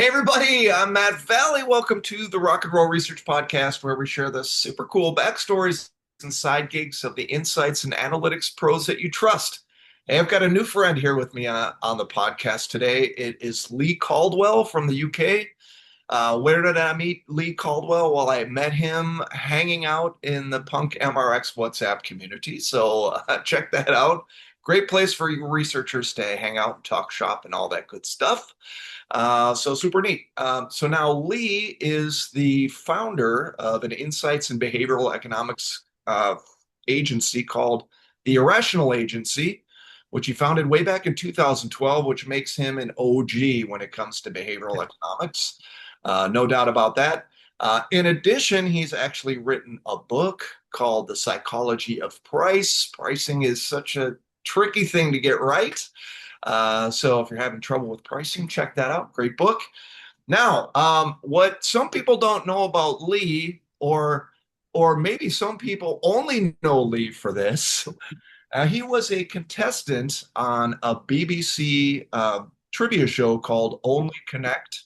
Hey everybody, I'm Matt Valley. Welcome to the Rock and Roll Research Podcast, where we share the super cool backstories and side gigs of the insights and analytics pros that you trust. Hey, I've got a new friend here with me on the podcast today. It is Leigh Caldwell from the UK. Where did I meet Leigh Caldwell? Well, I met him hanging out in the Punk MRX WhatsApp community. So check that out. Great place for you researchers to hang out and talk shop and all that good stuff. So super neat. So now Leigh is the founder of an insights and behavioral economics agency called the Irrational Agency, which he founded way back in 2012, which makes him an OG when it comes to behavioral economics. No doubt about that. In addition, he's actually written a book called The Psychology of Price. Pricing is such a tricky thing to get right. So if you're having trouble with pricing, check that out. Great book. Now, what some people don't know about Leigh, or maybe some people only know Leigh for this, he was a contestant on a BBC trivia show called Only Connect.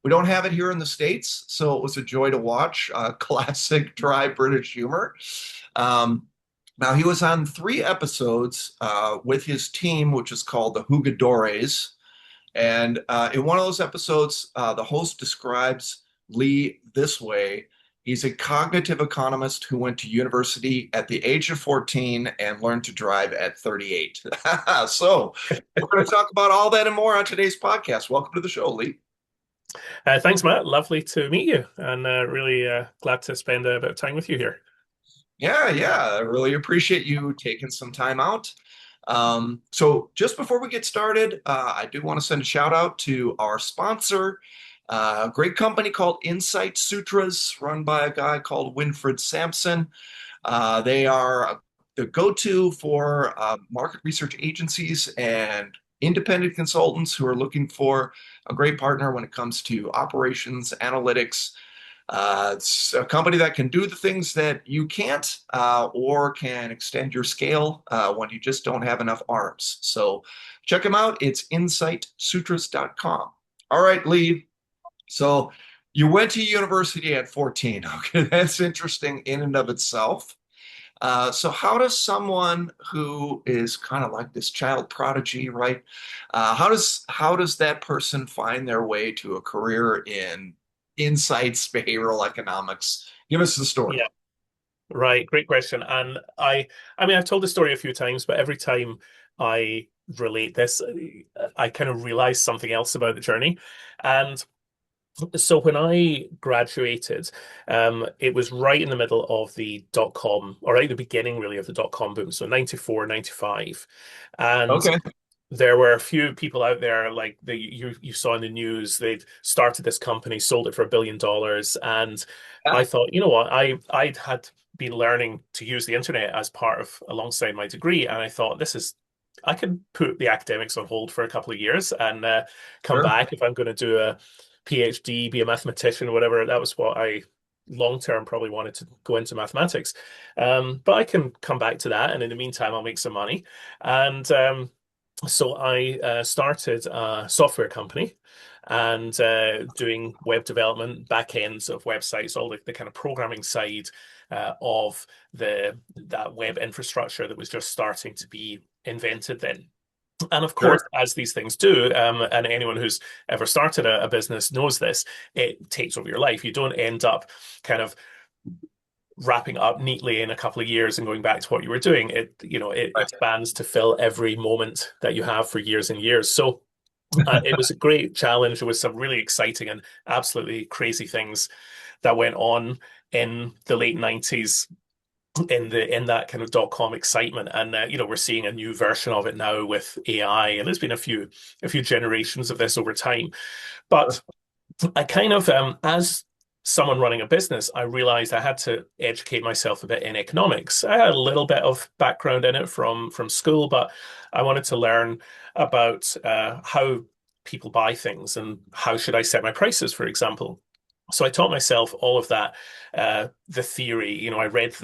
We don't have it here in the States, so it was a joy to watch. Classic dry British humor. Um, Now, he was on three episodes with his team, which is called the Jugadores. And in one of those episodes, the host describes Leigh this way. He's a cognitive economist who went to university at the age of 14 and learned to drive at 38. So we're going to talk about all that and more on today's podcast. Welcome to the show, Leigh. Thanks, Matt. Lovely to meet you, and really glad to spend a bit of time with you here. Yeah. I really appreciate you taking some time out. So just before we get started, I do want to send a shout out to our sponsor, a great company called Insight Sutras, run by a guy called Winfred Sampson. They are the go-to for market research agencies and independent consultants who are looking for a great partner when it comes to operations, analytics. It's a company that can do the things that you can't, or can extend your scale when you just don't have enough arms. So check them out. It's insightsutras.com. All right, Leigh. So you went to university at 14. Okay, that's interesting in and of itself. So how does someone who is kind of like this child prodigy, right? How does that person find their way to a career in insights, behavioral economics? Give us the story. Yeah, right. Great question. And I mean, I've told the story a few times, but every time I relate this, I kind of realize something else about the journey. And so when I graduated, it was right in the middle of the dot-com, or right at the beginning, really, of the dot-com boom. So 94, 95. And Okay. there were a few people out there like you saw in the news. They'd started this company, sold it for $1 billion, and Yeah, I thought, you know what, I had been learning to use the internet as part of alongside my degree, and I thought I could put the academics on hold for a couple of years and come sure. back if I'm going to do a PhD, be a mathematician, or whatever. That was what I long term probably wanted to go into mathematics. But I can come back to that, and in the meantime, I'll make some money. And so I started a software company and doing web development, back ends of websites, all the kind of programming side of that web infrastructure that was just starting to be invented then. And of Sure. course, as these things do, and anyone who's ever started a business knows this, it takes over your life. You don't end up kind of wrapping up neatly in a couple of years and going back to what you were doing. It Right. expands to fill every moment that you have for years and years. So it was a great challenge. There was some really exciting and absolutely crazy things that went on in the late 90s in that kind of dot-com excitement. And we're seeing a new version of it now with AI, and there's been a few generations of this over time. But I kind of, as someone running a business, I realized I had to educate myself a bit in economics. I had a little bit of background in it from school, but I wanted to learn about how people buy things and how should I set my prices, for example. So I taught myself all of that, the theory. I read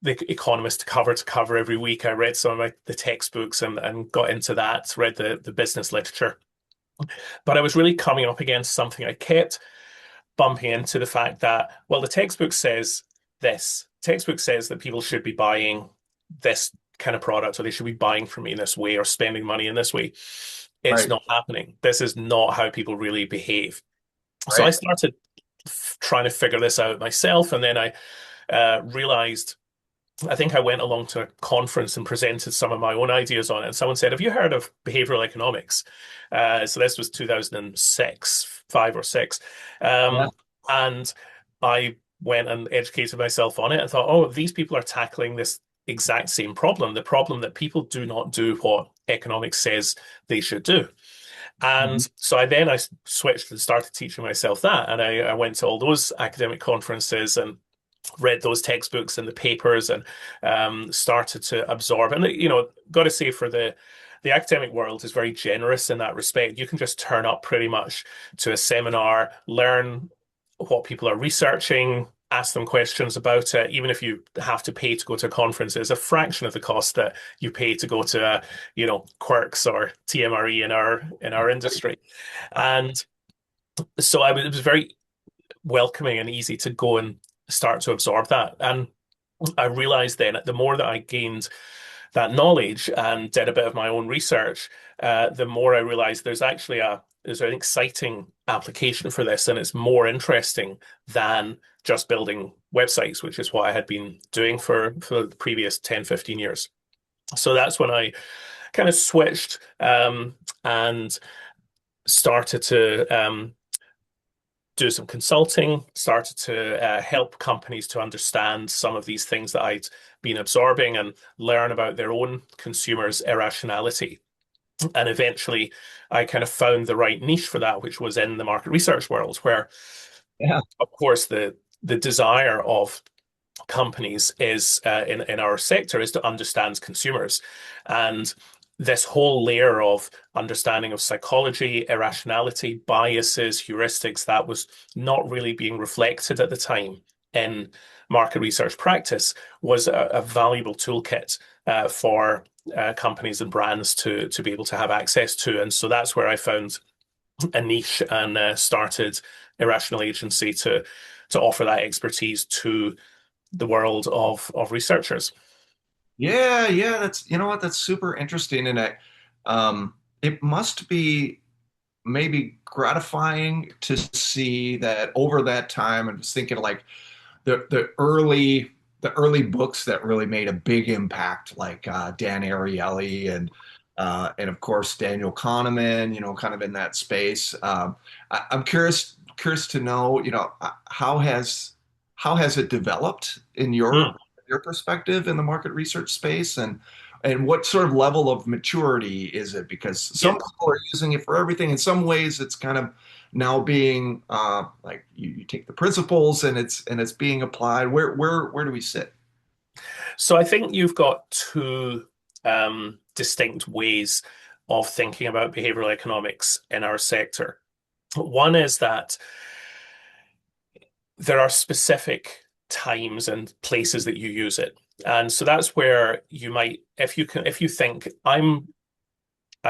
the Economist cover to cover every week. I read some of the textbooks and got into that, read the business literature. But I was really coming up against something. I kept bumping into the fact that, well, the textbook says this. Textbook says that people should be buying this kind of product, or they should be buying from me in this way, or spending money in this way. It's Right. not happening. This is not how people really behave. So I Right. started trying to figure this out myself, and then I realized. I think I went along to a conference and presented some of my own ideas on it. And someone said, "Have you heard of behavioral economics?" So this was 2006, five or six. Yeah. And I went and educated myself on it and thought, oh, these people are tackling this exact same problem, the problem that people do not do what economics says they should do. Mhm. And so I switched and started teaching myself that. And I went to all those academic conferences and read those textbooks and the papers and started to absorb. And got to say, for the academic world is very generous in that respect. You can just turn up pretty much to a seminar, learn what people are researching, ask them questions about it. Even if you have to pay to go to a conference, it's a fraction of the cost that you pay to go to Quirks or TMRE in our industry. And so it was very welcoming and easy to go and start to absorb that. And I realized then the more that I gained that knowledge and did a bit of my own research, the more I realized there's an exciting application for this, and it's more interesting than just building websites, which is what I had been doing for the previous 10, 15 years. So that's when I kind of switched and started to do some consulting, started to help companies to understand some of these things that I'd been absorbing and learn about their own consumers' irrationality. And eventually, I kind of found the right niche for that, which was in the market research world, where, Yeah. of course, the desire of companies is in our sector is to understand consumers. And this whole layer of understanding of psychology, irrationality, biases, heuristics, that was not really being reflected at the time in market research practice, was a valuable toolkit for companies and brands to be able to have access to. And so that's where I found a niche and started Irrational Agency to offer that expertise to the world of researchers. Yeah, yeah, that's you know what, that's super interesting. And it must be maybe gratifying to see that over that time. I'm just thinking like the early books that really made a big impact, like Dan Ariely and of course Daniel Kahneman, kind of in that space. I'm curious to know, how has it developed in Mm, your perspective in the market research space, and what sort of level of maturity is it? Because yeah. some people are using it for everything. In some ways, it's kind of now being like you take the principles and it's being applied. Where do we sit? So I think you've got two distinct ways of thinking about behavioral economics in our sector. One is that there are specific times and places that you use it. And so that's where you might, if you think I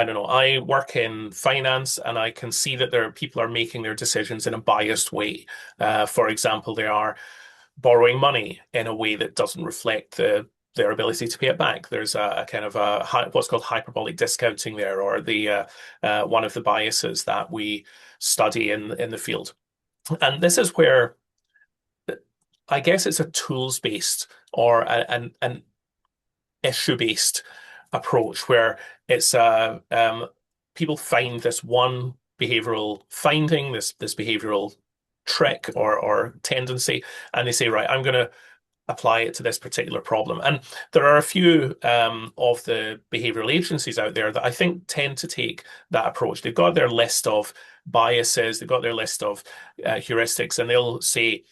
don't know, I work in finance and I can see that there are people are making their decisions in a biased way. For example, they are borrowing money in a way that doesn't reflect their ability to pay it back. There's a kind of what's called hyperbolic discounting there, or the one of the biases that we study in the field. And this is where I guess it's a tools based or an issue based approach where it's people find this one behavioral finding, this behavioral trick or tendency, and they say, right, I'm going to apply it to this particular problem. And there are a few of the behavioral agencies out there that I think tend to take that approach. They've got their list of biases, they've got their list of heuristics, and they'll say,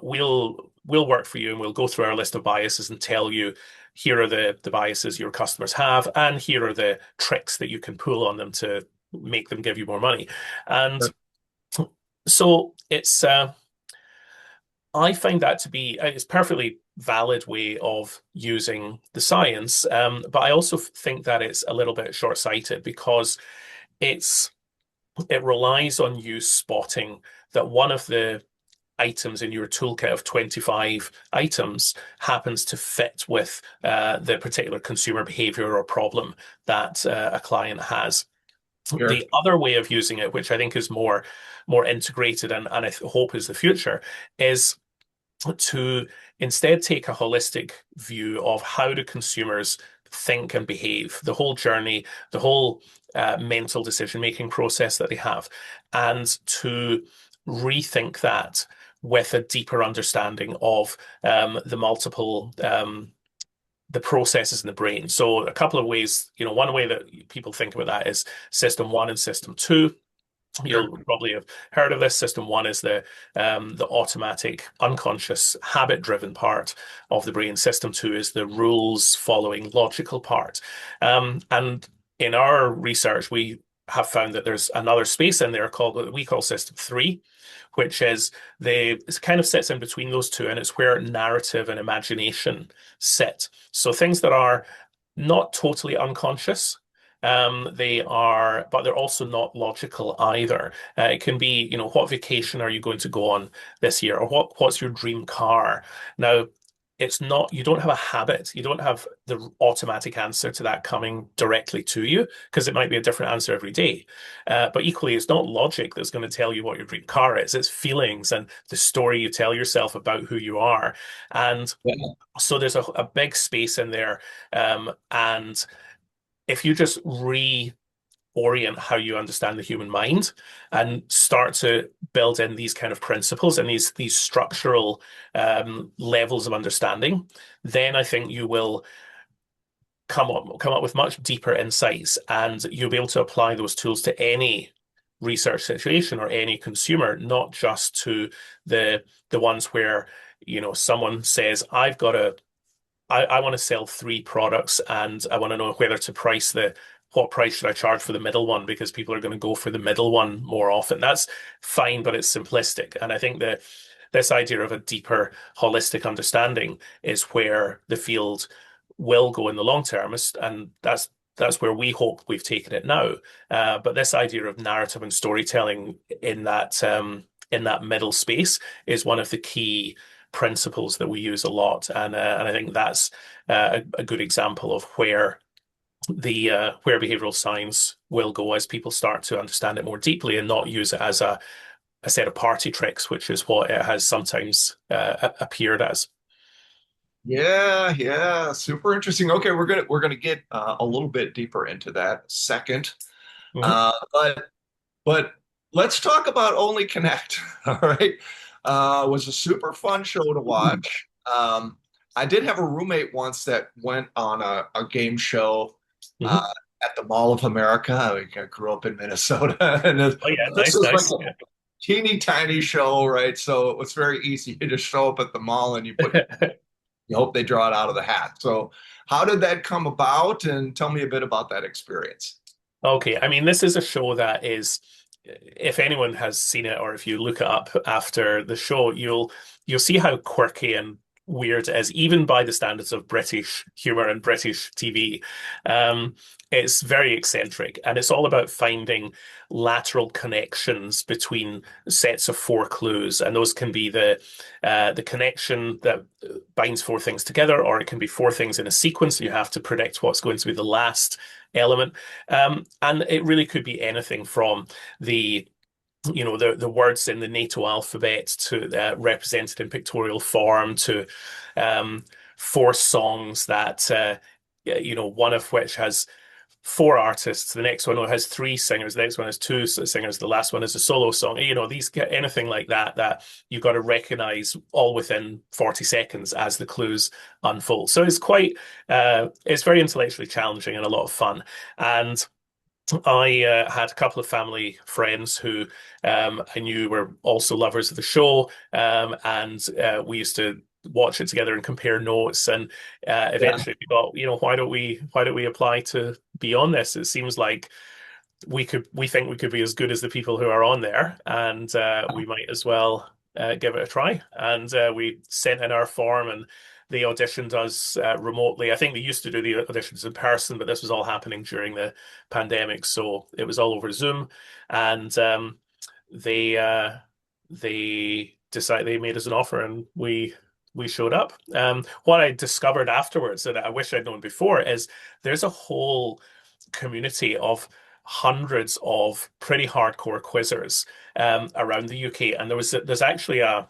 we'll work for you, and we'll go through our list of biases and tell you here are the biases your customers have, and here are the tricks that you can pull on them to make them give you more money. And so I find that to be it's a perfectly valid way of using the science, but I also think that it's a little bit short-sighted because it's it relies on you spotting that one of the items in your toolkit of 25 items happens to fit with the particular consumer behavior or problem that a client has. Sure. The other way of using it, which I think is more integrated and I hope is the future, is to instead take a holistic view of how do consumers think and behave, the whole journey, the whole mental decision-making process that they have, and to rethink that with a deeper understanding of the multiple the processes in the brain. So a couple of ways, one way that people think about that is system one and system two. Sure. You'll probably have heard of this. System one is the automatic, unconscious, habit-driven part of the brain. System two is the rules-following, logical part. And in our research, we have found that there's another space in there called what we call system three, which is it kind of sits in between those two, and it's where narrative and imagination sit. So things that are not totally unconscious. But they're also not logical either. It can be, what vacation are you going to go on this year, or what's your dream car? Now, it's not, you don't have a habit, you don't have the automatic answer to that coming directly to you, because it might be a different answer every day. But equally, it's not logic that's going to tell you what your dream car is. It's feelings and the story you tell yourself about who you are. And Yeah. so there's a big space in there. And if you just reorient how you understand the human mind and start to build in these kind of principles and these structural levels of understanding, then I think you will come up with much deeper insights, and you'll be able to apply those tools to any research situation or any consumer, not just to the ones where someone says, I want to sell three products and I want to know whether to what price should I charge for the middle one, because people are going to go for the middle one more often. That's fine, but it's simplistic. And I think that this idea of a deeper holistic understanding is where the field will go in the long term. And that's where we hope we've taken it now. But this idea of narrative and storytelling in that middle space is one of the key principles that we use a lot, and I think that's a good example of where behavioral science will go as people start to understand it more deeply and not use it as a set of party tricks, which is what it has sometimes appeared as. Yeah, yeah, super interesting. Okay, we're gonna get a little bit deeper into that second. Mhm. But let's talk about Only Connect. All right. It was a super fun show to watch. I did have a roommate once that went on a game show uh, Mhm. at the Mall of America. I grew up in Minnesota, and Oh yeah, this nice, was like nice. a teeny tiny show, right? So it was very easy. You just show up at the mall and Yeah. you hope they draw it out of the hat. So how did that come about? And tell me a bit about that experience. Okay, I mean, this is a show that is, if anyone has seen it or if you look it up after the show, you'll see how quirky and weird it is, even by the standards of British humor and British TV. Um, it's very eccentric, and it's all about finding lateral connections between sets of four clues, and those can be the connection that binds four things together, or it can be four things in a sequence. You have to predict what's going to be the last element. And it really could be anything from the words in the NATO alphabet to represented in pictorial form to um, four songs that one of which has four artists, the next one has three singers, the next one has two singers, the last one is a solo song. These anything like that you've got to recognize all within 40 seconds as the clues unfold. So it's very intellectually challenging and a lot of fun. And I had a couple of family friends who I knew were also lovers of the show, and we used to watch it together and compare notes. And Yeah. eventually, we thought, why don't we apply to be on this? It seems like we think we could be as good as the people who are on there, and we might as well give it a try. And we sent in our form, and they auditioned us remotely. I think they used to do the auditions in person, but this was all happening during the pandemic, so it was all over Zoom. And they they made us an offer, and we showed up. What I discovered afterwards that I wish I'd known before is there's a whole community of hundreds of pretty hardcore quizzers around the UK, and there's actually a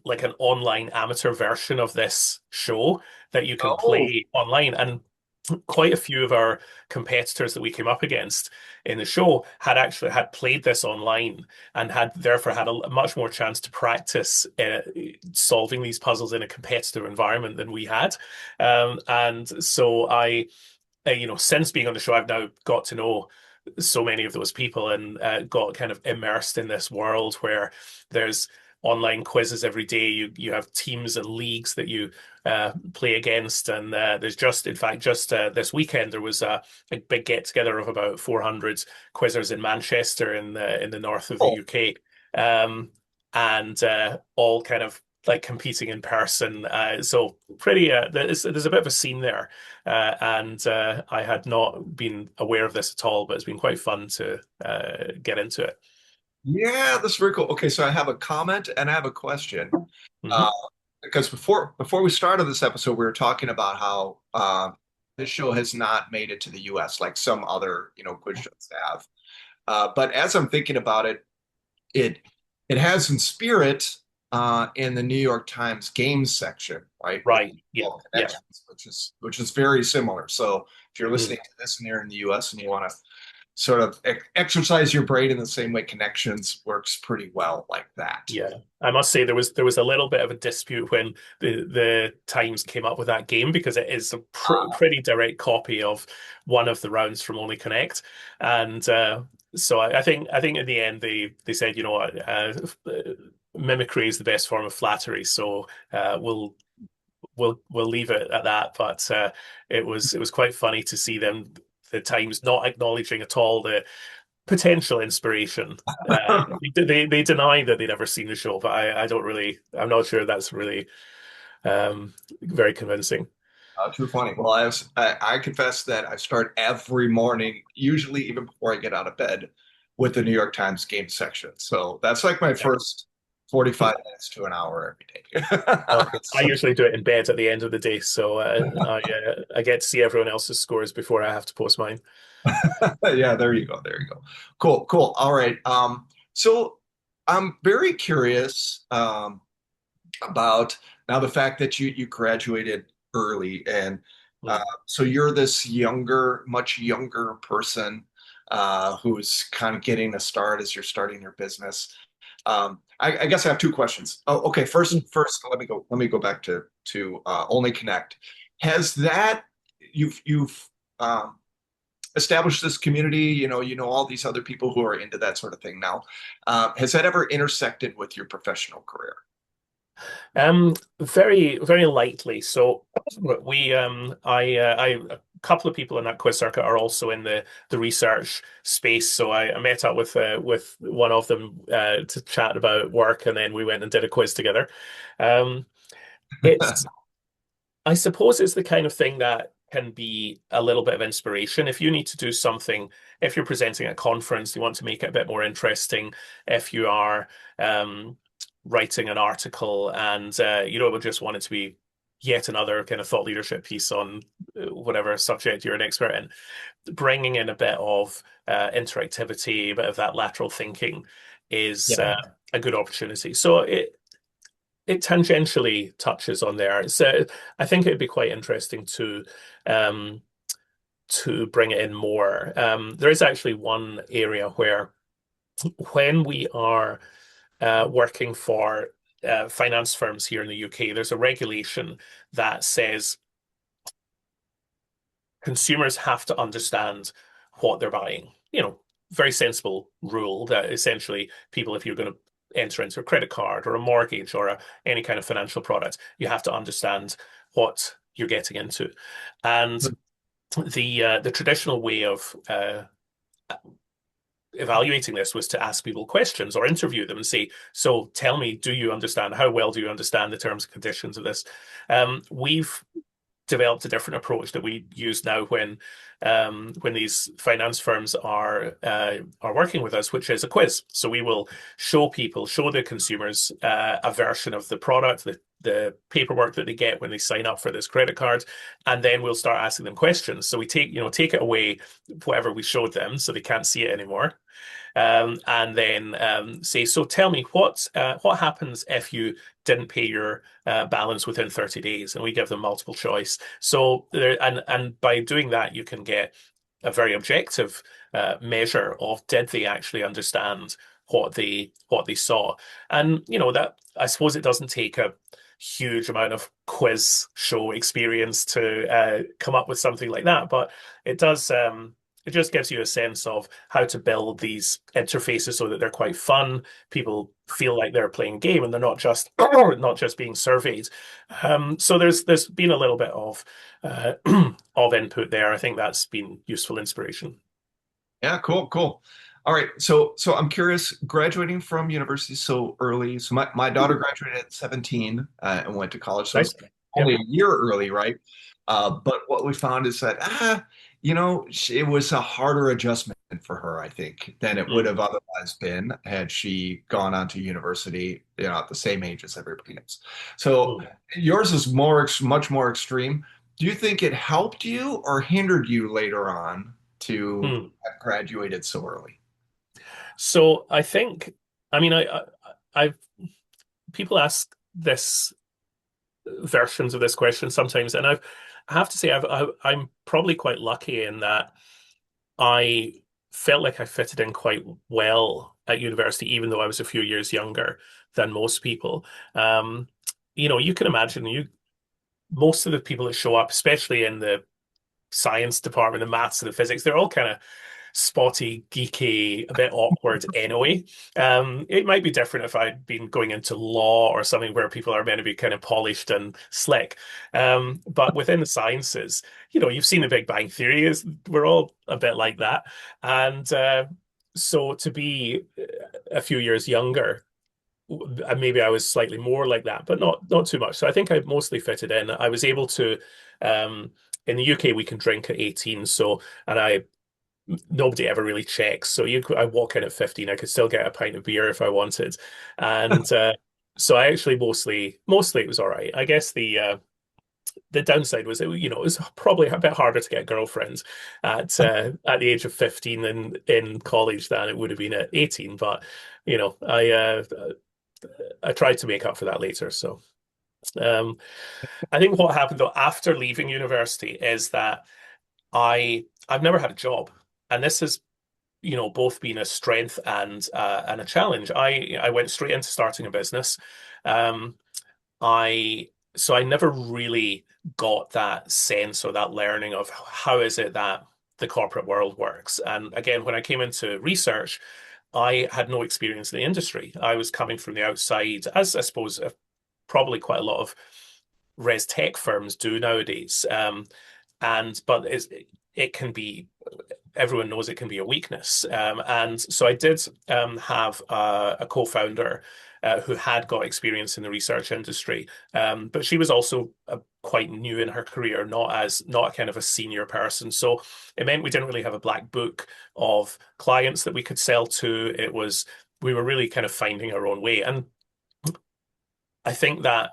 like an online amateur version of this show that you can Oh, play online. And quite a few of our competitors that we came up against in the show had actually had played this online and had therefore had a much more chance to practice solving these puzzles in a competitive environment than we had. And so since being on the show, I've now got to know so many of those people and got kind of immersed in this world where there's online quizzes every day. You have teams and leagues that you play against, and there's in fact, just this weekend there was a big get together of about 400 quizzers in Manchester in the north of the oh. UK, and all kind of like competing in person. So pretty, there's a bit of a scene there, and I had not been aware of this at all, but it's been quite fun to get into it. Yeah, that's very cool. Okay, so I have a comment and I have a question. Uh, Hmm. because before we started this episode, we were talking about how this show has not made it to the US like some other, quiz shows have. But as I'm thinking about it, it it has in spirit in the New York Times games section, right? With Right. Yeah. all Yeah. connections, which is very similar. So if you're Mm. listening to this and you're in the US and you want to sort of exercise your brain in the same way connections works pretty well like that. Yeah, I must say there was a little bit of a dispute when the Times came up with that game because it is a pretty direct copy of one of the rounds from Only Connect, and so I think in the end they said, you know what, mimicry is the best form of flattery, so we'll leave it at that. But it was quite funny to see the Times not acknowledging at all the potential inspiration. They deny that they'd ever seen the show, but I don't really. I'm not sure that's really very convincing. Too funny. Well, I confess that I start every morning, usually even before I get out of bed, with the New York Times game section. So that's like my Yeah. first 45 minutes to an hour every day. I So, usually do it in bed at the end of the day, so I get to see everyone else's scores before I have to post mine. yeah, there you go. There you go. Cool, cool. All right. So I'm very curious about now the fact that you graduated early and Mm. so you're this younger, much younger person who's kind of getting a start as you're starting your business. I guess I have two questions. Oh, okay. First, let me go back to Only Connect. Has that you've established this community? You know all these other people who are into that sort of thing now. Has that ever intersected with your professional career? Very, very lightly. So a couple of people in that quiz circuit are also in the research space. So I met up with one of them to chat about work, and then we went and did a quiz together. Um, it's I suppose it's the kind of thing that can be a little bit of inspiration. If you need to do something, if you're presenting at a conference, you want to make it a bit more interesting. If you are um, writing an article and you don't just want it to be yet another kind of thought leadership piece on whatever subject you're an expert in, bringing in a bit of interactivity, a bit of that lateral thinking is Yeah. a good opportunity. So it tangentially touches on there. So I think it'd be quite interesting um, to bring it in more. There is actually one area where when we are working for finance firms here in the UK, there's a regulation that says consumers have to understand what they're buying. Very sensible rule that essentially people, if you're going to enter into a credit card or a mortgage or any kind of financial product, you have to understand what you're getting into. And the traditional way of evaluating this was to ask people questions or interview them and say, so tell me, do you understand? How well do you understand the terms and conditions of this? We've developed a different approach that we use now when these finance firms are working with us, which is a quiz. So we will show the consumers a version of the product, the paperwork that they get when they sign up for this credit card, and then we'll start asking them questions. So we take it away, whatever we showed them, so they can't see it anymore. And then say, so tell me what happens if you didn't pay your balance within 30 days, and we give them multiple choice. So there, and by doing that, you can get a very objective measure of did they actually understand what they saw, and that I suppose it doesn't take a huge amount of quiz show experience to come up with something like that, but it does. It just gives you a sense of how to build these interfaces so that they're quite fun. People feel like they're playing a game and they're not just not just being surveyed. So there's been a little bit of of input there. I think that's been useful inspiration. Yeah, cool, cool. All right, so I'm curious, graduating from university so early. So my daughter graduated at 17 and went to college, so Nice. it's only Yep. a year early, right? But what we found is that it was a harder adjustment for her, I think, than it would Mm, have otherwise been had she gone on to university, at the same age as everybody else. So mm, yours is much more extreme. Do you think it helped you or hindered you later on to mm. have graduated so early? So I think, I mean, I people ask this versions of this question sometimes, and I have to say I'm probably quite lucky in that I felt like I fitted in quite well at university, even though I was a few years younger than most people. Um, you can imagine most of the people that show up, especially in the science department, the maths and the physics, they're all kind of spotty, geeky, a bit awkward anyway. It might be different if I'd been going into law or something where people are meant to be kind of polished and slick. But within the sciences, you've seen the Big Bang Theory, is we're all a bit like that. And so to be a few years younger, maybe I was slightly more like that, but not too much. So I think I mostly fitted in. I was able to in the UK we can drink at 18, so and I nobody ever really checks. So I walk in at 15, I could still get a pint of beer if I wanted. And so I actually mostly it was all right. I guess the downside was it was probably a bit harder to get girlfriends at the age of 15 in college than it would have been at 18. But you know, I tried to make up for that later. So um, I think what happened though after leaving university is that I've never had a job, and this has both been a strength and a challenge. I went straight into starting a business. Um, I so I never really got that sense or that learning of how is it that the corporate world works. And again, when I came into research, I had no experience in the industry. I was coming from the outside, as I suppose probably quite a lot of res tech firms do nowadays. But it can be everyone knows it can be a weakness. And so I did have a co-founder who had got experience in the research industry, but she was also quite new in her career, not a kind of a senior person. So it meant we didn't really have a black book of clients that we could sell to. We were really kind of finding our own way, and I think that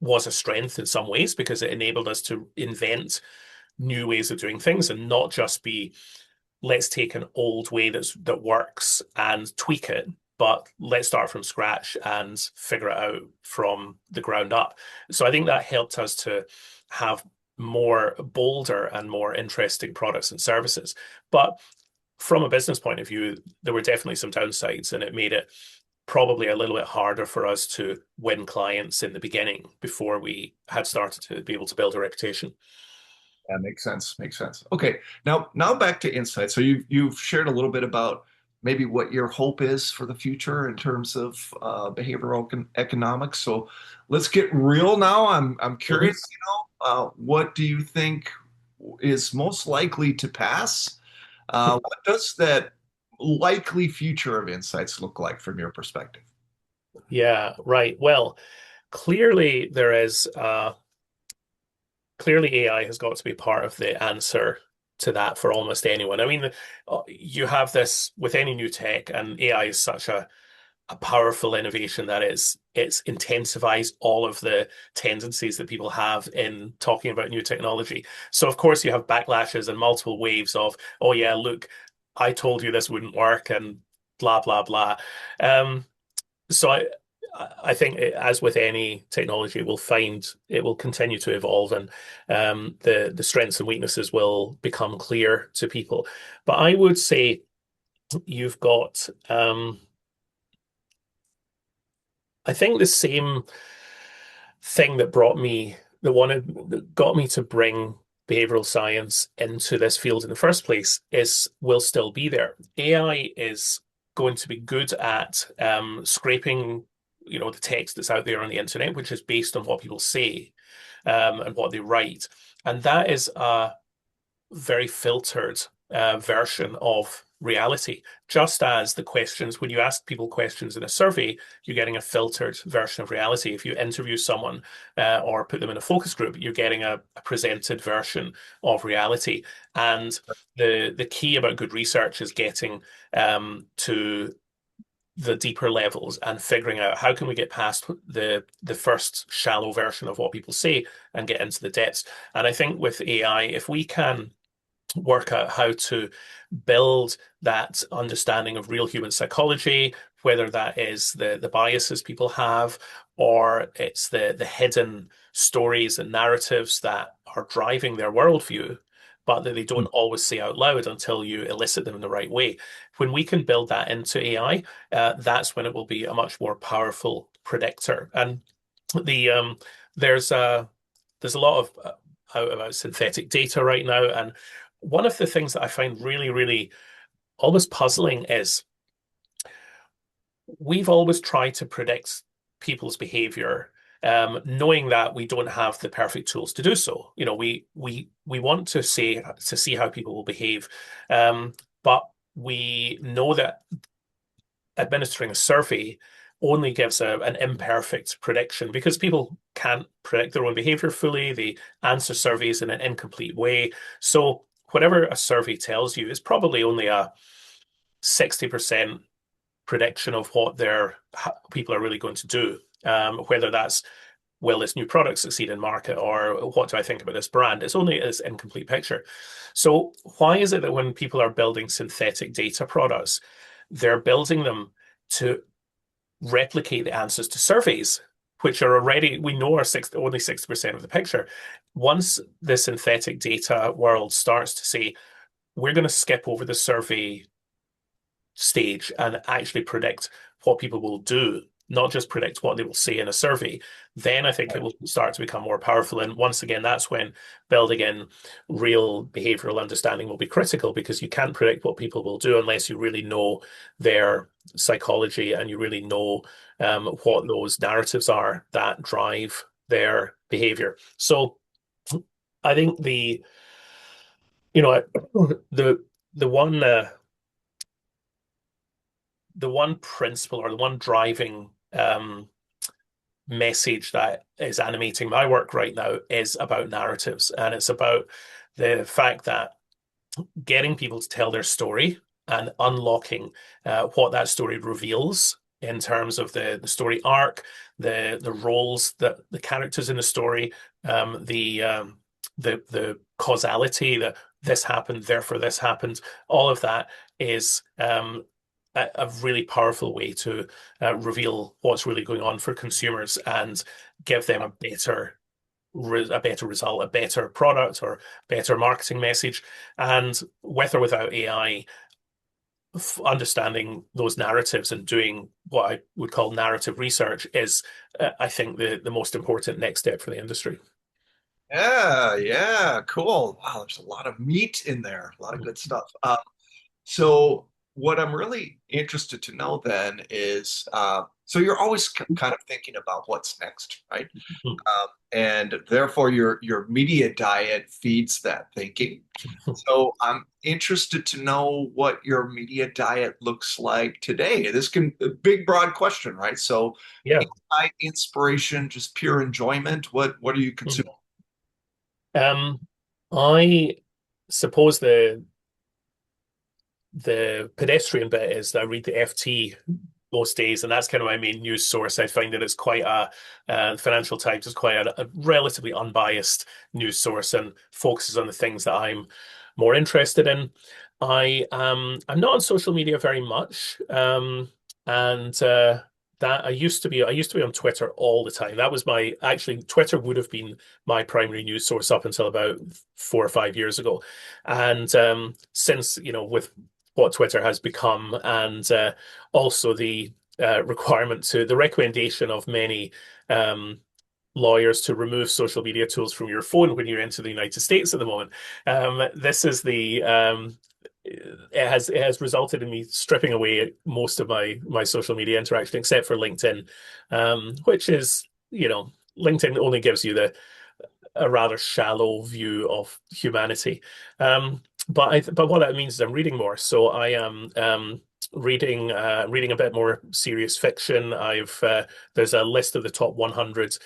was a strength in some ways because it enabled us to invent new ways of doing things and not just be let's take an old way that works and tweak it, but let's start from scratch and figure it out from the ground up. So I think that helped us to have more bolder and more interesting products and services. But from a business point of view, there were definitely some downsides, and it made it probably a little bit harder for us to win clients in the beginning before we had started to be able to build a reputation. That makes sense. Makes sense. Okay. Now back to insight. So you've shared a little bit about maybe what your hope is for the future in terms of behavioral economics. So let's get real now. I'm Mhm. curious, what do you think is most likely to pass? What does that likely future of insights look like from your perspective? Yeah, right. Well, clearly there is clearly AI has got to be part of the answer to that for almost anyone. I mean, you have this with any new tech, and AI is such a powerful innovation that it's intensifies all of the tendencies that people have in talking about new technology. So of course you have backlashes and multiple waves of, oh yeah, look, I told you this wouldn't work and blah blah blah. Um, so I think as with any technology, it will continue to evolve, and the strengths and weaknesses will become clear to people. But I would say you've got I think the same thing that got me to bring behavioral science into this field in the first place is will still be there. AI is going to be good at scraping, the text that's out there on the internet, which is based on what people say and what they write, and that is a very filtered version of reality. Just as the questions, when you ask people questions in a survey, you're getting a filtered version of reality. If you interview someone or put them in a focus group, you're getting a presented version of reality. And the key about good research is getting to the deeper levels and figuring out how can we get past the first shallow version of what people say and get into the depths. And I think with AI, if we can work out how to build that understanding of real human psychology, whether that is the biases people have, or it's the hidden stories and narratives that are driving their worldview, but that they don't always say out loud until you elicit them in the right way. When we can build that into AI, that's when it will be a much more powerful predictor. And the there's a lot of out about synthetic data right now, and one of the things that I find really, really almost puzzling is we've always tried to predict people's behavior, knowing that we don't have the perfect tools to do so. We want to see how people will behave, but we know that administering a survey only gives an imperfect prediction because people can't predict their own behavior fully. They answer surveys in an incomplete way. So whatever a survey tells you is probably only a 60% prediction of what their people are really going to do. Whether that's will this new product succeed in market or what do I think about this brand? It's only this incomplete picture. So why is it that when people are building synthetic data products, they're building them to replicate the answers to surveys, which are already, we know are only 60% of the picture. Once the synthetic data world starts to say, we're going to skip over the survey stage and actually predict what people will do, not just predict what they will say in a survey, then I think it will start to become more powerful. And once again, that's when building in real behavioral understanding will be critical because you can't predict what people will do unless you really know their psychology and you really know what those narratives are that drive their behavior. So I think you know, the the one uh, the one principle or the one driving message that is animating my work right now is about narratives. And it's about the fact that getting people to tell their story and unlocking what that story reveals in terms of the story arc, the roles that the characters in the story, the causality that this happened, therefore this happened. All of that is a really powerful way to reveal what's really going on for consumers and give them a better result, a better product, or better marketing message. And with or without AI, understanding those narratives and doing what I would call narrative research is, I think, the most important next step for the industry. Yeah, yeah, cool. Wow, there's a lot of meat in there, a lot of good stuff. So what I'm really interested to know then is, so you're always kind of thinking about what's next, right? And therefore your media diet feeds that thinking. So I'm interested to know what your media diet looks like today. This can a big broad question, right? So Yeah. insight, inspiration, just pure enjoyment. What do you consume? Um, I suppose the pedestrian bit is that I read the FT most days, and that's kind of my main news source. I find that it's quite Financial Times is quite a relatively unbiased news source and focuses on the things that I'm more interested in. I'm not on social media very much, and that I used to be on Twitter all the time. That was my actually Twitter would have been my primary news source up until about 4 or 5 years ago, and since with what Twitter has become, and also the recommendation of many lawyers to remove social media tools from your phone when you enter the United States at the moment. This is the it has resulted in me stripping away most of my social media interaction except for LinkedIn, which is LinkedIn only gives you the a rather shallow view of humanity. But what that means is I'm reading more. So I am reading a bit more serious fiction. I've There's a list of the top 100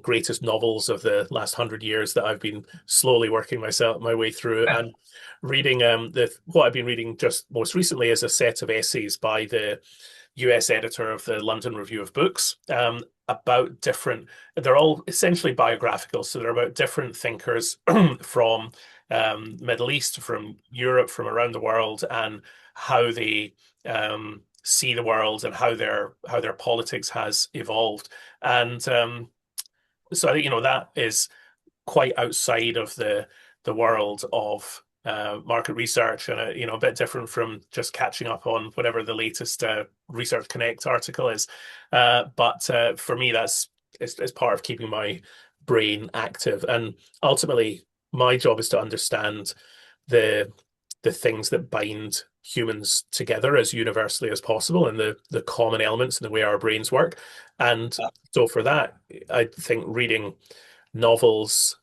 greatest novels of the last 100 years that I've been slowly working my way through, and reading the what I've been reading just most recently is a set of essays by the US editor of the London Review of Books, about different, they're all essentially biographical. So they're about different thinkers from Middle East, from Europe, from around the world, and how they see the world and how their politics has evolved. And so I think that is quite outside of the world of market research, and a bit different from just catching up on whatever the latest Research Connect article is. But for me, it's part of keeping my brain active, and ultimately, my job is to understand the the things that bind humans together as universally as possible, and the common elements in the way our brains work. And so for that, I think reading novels,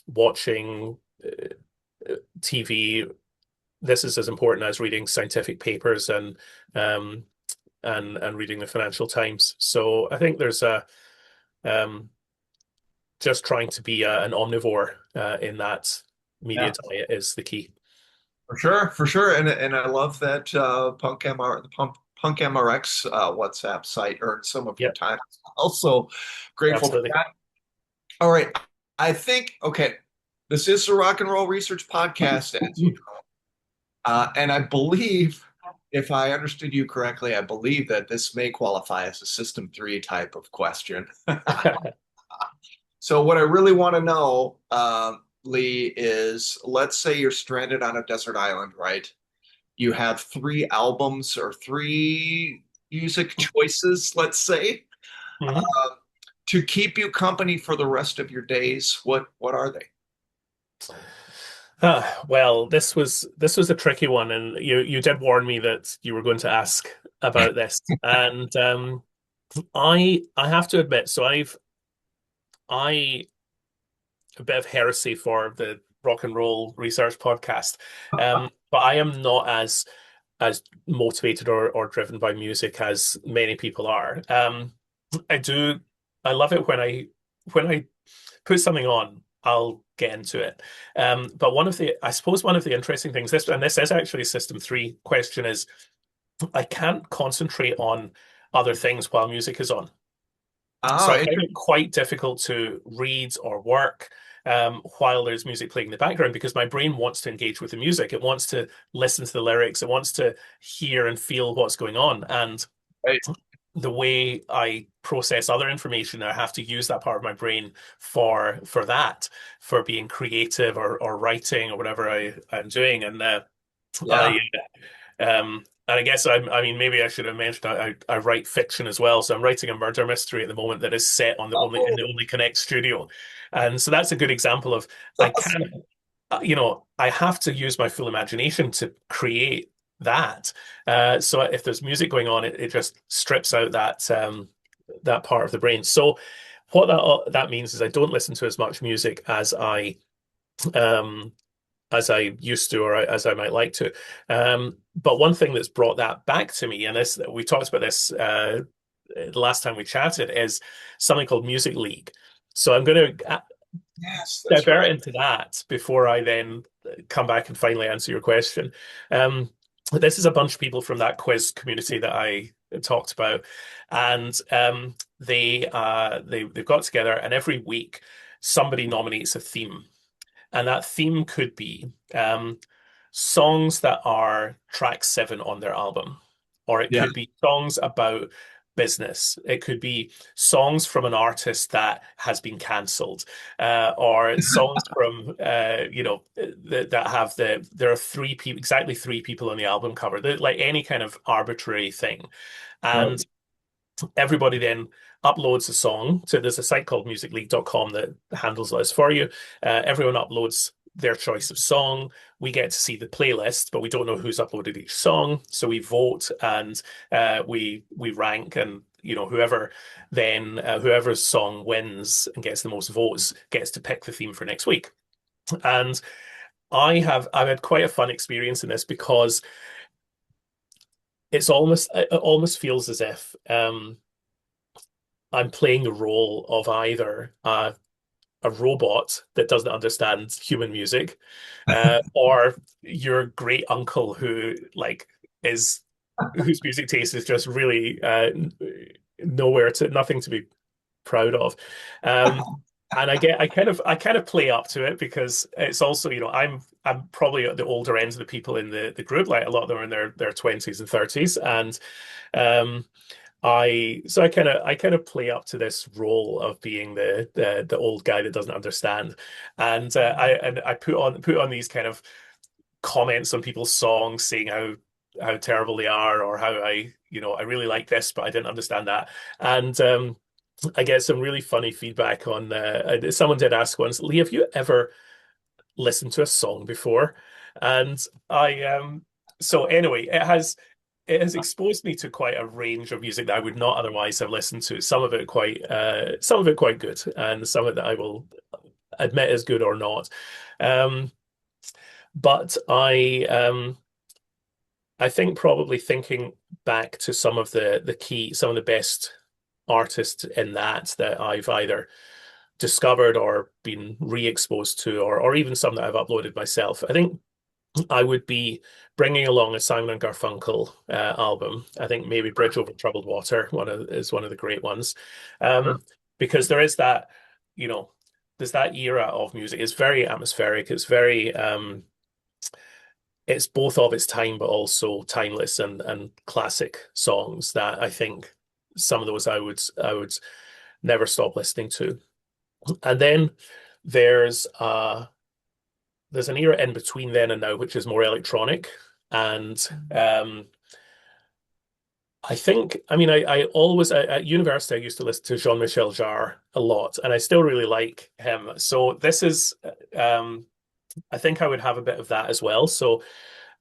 watching TV. This is as important as reading scientific papers um, and reading the Financial Times. So I think there's a um, just trying to be an omnivore in that media Yeah, diet is the key. for sure, for sure. And I love that Punk MRX WhatsApp site earned some of your Yep, time. Also grateful for absolutely. that. All right. I think, okay, this is a rock and roll research podcast, as you know. And I believe, if I understood you correctly, I believe that this may qualify as a System 3 type of question. So, what I really want to know, Leigh, is let's say you're stranded on a desert island, right? You have three albums or three music choices, let's say, Mhm. to keep you company for the rest of your days. What are they? Well, this was a tricky one, and you did warn me that you were going to ask about this, and I have to admit, so I a bit of heresy for the rock and roll research podcast, but I am not as motivated or driven by music as many people are. I do I love it when I put something on, I'll get into it. But I suppose one of the interesting things, this is actually a System 3 question, is I can't concentrate on other things while music is on. So Ah, I find it quite difficult to read or work while there's music playing in the background, because my brain wants to engage with the music. It wants to listen to the lyrics. It wants to hear and feel what's going on. And right. the way I process other information, I have to use that part of my brain for that, for being creative or writing or whatever I'm doing. And I Yeah. and I guess I mean, maybe I should have mentioned I write fiction as well. So I'm writing a murder mystery at the moment that is set on the Oh, Only Connect studio, and so that's a good example of I awesome. can't I have to use my full imagination to create that. So if there's music going on, it just strips out that part of the brain. So what that means is I don't listen to as much music um, as I used to, or as I might like to. But one thing that's brought that back to me, and this we talked about this the last time we chatted, is something called Music League. So I'm going to Yes, that's divert right. into that before I then come back and finally answer your question. Um, this is a bunch of people from that quiz community that I talked about, and they've got together, and every week somebody nominates a theme, and that theme could be songs that are track seven on their album, or it Yeah. could be songs about business. It could be songs from an artist that has been cancelled, or songs from that have there are three people, exactly three people on the album cover. Like any kind of arbitrary thing, Right. and everybody then uploads a song to there's a site called musicleague.com that handles this for you. Everyone uploads their choice of song. We get to see the playlist, but we don't know who's uploaded each song. So we vote and we rank, and whoever's song wins and gets the most votes gets to pick the theme for next week. And I've had quite a fun experience in this because it almost feels as if I'm playing the role of either a robot that doesn't understand human music, or your great uncle is whose music taste is just really nothing to be proud of. Um, and I kind of play up to it because it's also, I'm probably at the older end of the people in the group. Like a lot of them are in their 20s and 30s, and um, I kind of play up to this role of being the old guy that doesn't understand, and I put on these kind of comments on people's songs, saying how terrible they are, or how I really like this, but I didn't understand that, and I get some really funny feedback on. Someone did ask once, Lee, have you ever listened to a song before? And I so anyway, it has exposed me to quite a range of music that I would not otherwise have listened to. Some of it quite good, and some of it that I will admit is good or not. Um, but I think probably thinking back to some of the best artists in that I've either discovered or been re-exposed to, or even some that I've uploaded myself. I think I would be bringing along a Simon and Garfunkel album. I think maybe Bridge Over Troubled Water is one of the great ones, Sure. um, because you know, there's that era of music. It's very atmospheric. It's both of its time, but also timeless and classic songs that I think some of those I would never stop listening to. And then there's uh there's an era in between then and now, which is more electronic. And I think, I mean, I always, at university, I used to listen to Jean-Michel Jarre a lot, and I still really like him. So I think I would have a bit of that as well. So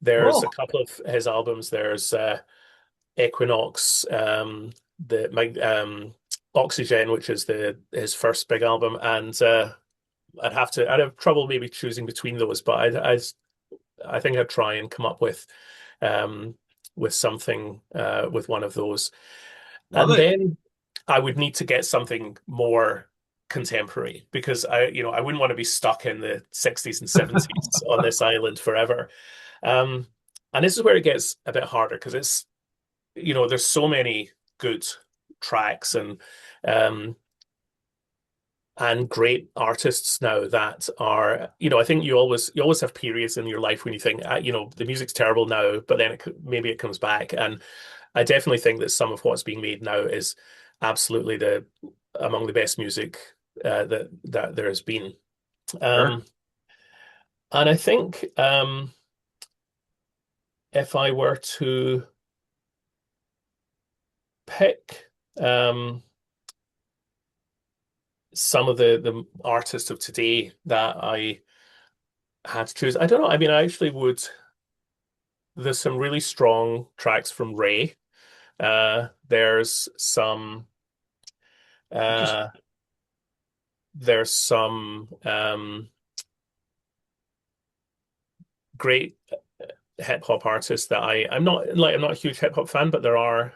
there's a Cool. couple of his albums. There's Equinox, Oxygen, which is his first big album, and I'd have trouble maybe choosing between those, but I think I'd try and come up um, with something with one of those, Love and it. then I would need to get something more contemporary because I wouldn't want to be stuck in the 60s and 70s on this island forever. Um, and this is where it gets a bit harder because there's so many good tracks um, and great artists now that are, I think you always have periods in your life when you think, the music's terrible now, but then maybe it comes back. And I definitely think that some of what's being made now is absolutely the among the best music that there has been. Sure. Um, and I think if I were to pick some of the artists of today that I had to choose, I don't know. I mean, I actually would. there's some really strong tracks from Ray. There's some Just uh, there's some great hip hop artists that I'm not a huge hip hop fan, but there are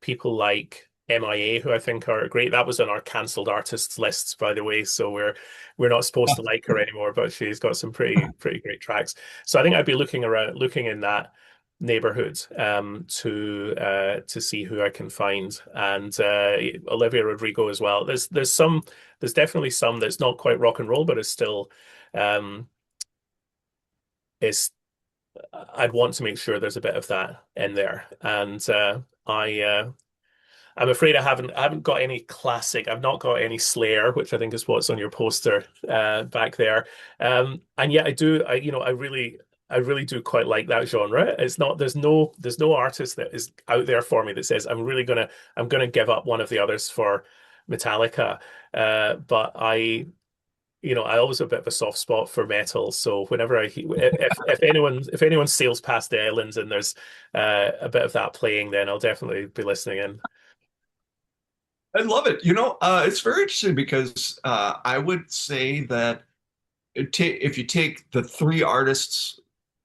people like MIA who I think are great. That was on our cancelled artists lists, by the way, so we're not supposed to like her anymore, but she's got some pretty great tracks. So I think I'd be looking in that neighborhood to see who I can find, and Olivia Rodrigo as well. There's definitely some that's not quite rock and roll, but is still um is I'd want to make sure there's a bit of that in there. And I'm afraid I haven't got any classic. I've not got any Slayer, which I think is what's on your poster back there. And yet I really do quite like that genre. It's not there's no artist that is out there for me that says I'm gonna give up one of the others for Metallica. But I always have a bit of a soft spot for metal. So whenever if anyone sails past the islands and there's a bit of that playing, then I'll definitely be listening in. I love it. It's very interesting because I would say that if you take the three artists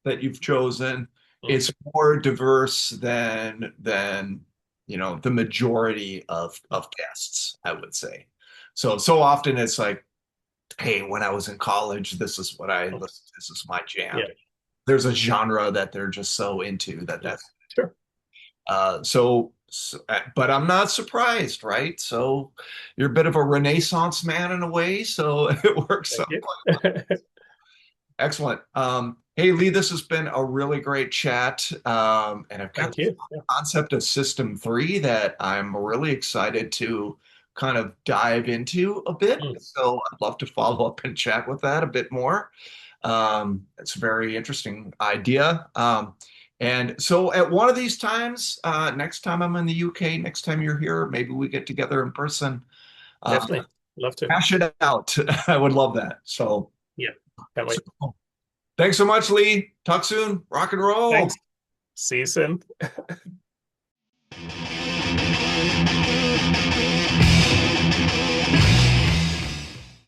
that you've chosen, Mm. it's more diverse than the majority of guests, I would say. So often it's like, hey, when I was in college, this is what I listened to. This is my jam. Yeah. There's a genre that they're just so into Mm. that's Sure. but I'm not surprised, right? So you're a bit of a Renaissance man in a way, so it works Thank out you. quite well. Excellent. Hey, Leigh, this has been a really great chat. And I've got Thank this you. Yeah. concept of System 3 that I'm really excited to kind of dive into a bit. Mm. So I'd love to follow up and chat with that a bit more. It's a very interesting idea. And so at one of these times, next time I'm in the UK, next time you're here, maybe we get together in person, uh, Definitely. Love to. hash it out. I would love that. Yeah. Can't So wait. thanks so much, Leigh. Talk soon. Rock and roll. Thanks. See you soon.